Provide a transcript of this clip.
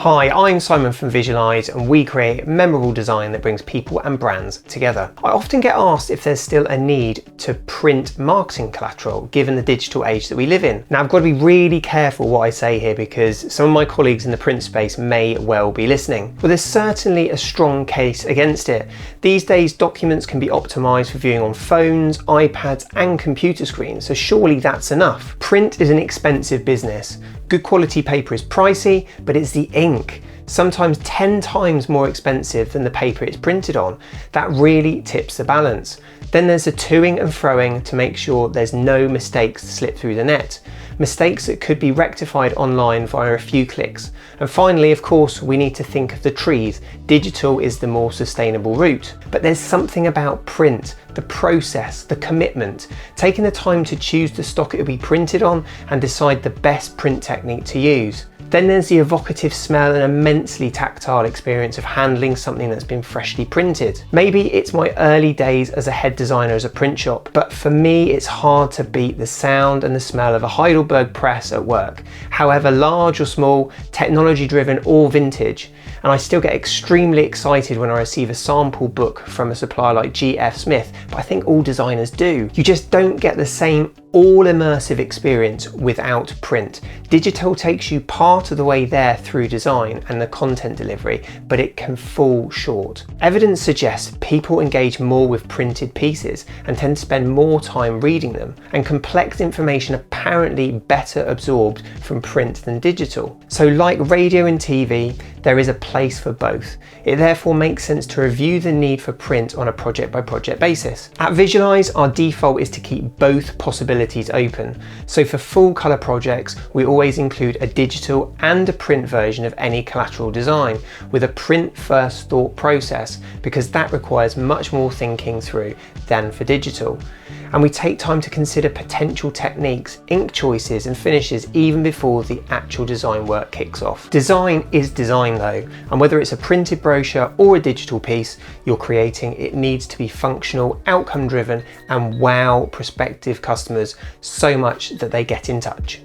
Hi, I'm Simon from Visualize, and we create memorable design that brings people and brands together. I often get asked if there's still a need to print marketing collateral given the digital age that we live in. Now, I've got to be really careful what I say here because some of my colleagues in the print space may well be listening. Well, there's certainly a strong case against it. These days, documents can be optimized for viewing on phones, iPads, and computer screens, so surely that's enough. Print is an expensive business. Good quality paper is pricey, but it's the ink, sometimes 10 times more expensive than the paper it's printed on. That really tips the balance. Then there's the toing and froing to make sure there's no mistakes to slip through the net. Mistakes that could be rectified online via a few clicks. And finally, of course, we need to think of the trees. Digital is the more sustainable route. But there's something about print, the process, the commitment, taking the time to choose the stock it will be printed on and decide the best print technique to use. Then there's the evocative smell and immensely tactile experience of handling something that's been freshly printed. Maybe it's my early days as a head designer as a print shop, but for me it's hard to beat the sound and the smell of a Heidelberg press at work, however large or small, technology driven or vintage. And I still get extremely excited when I receive a sample book from a supplier like G.F. Smith, but I think all designers do. You just don't get the same all immersive experience without print. Digital takes you part of the way there through design and the content delivery, but it can fall short. Evidence suggests people engage more with printed pieces and tend to spend more time reading them, and complex information apparently better absorbed from print than digital. So like radio and TV, there is a place for both. It therefore makes sense to review the need for print on a project by project basis. At Visualize, our default is to keep both possibilities open. So for full color projects, we always include a digital and a print version of any collateral design with a print first thought process, because that requires much more thinking through than for digital. And we take time to consider potential techniques, ink choices and finishes even before the actual design work kicks off. Design is design though, and whether it's a printed brochure or a digital piece you're creating, it needs to be functional, outcome driven and wow prospective customers so much that they get in touch.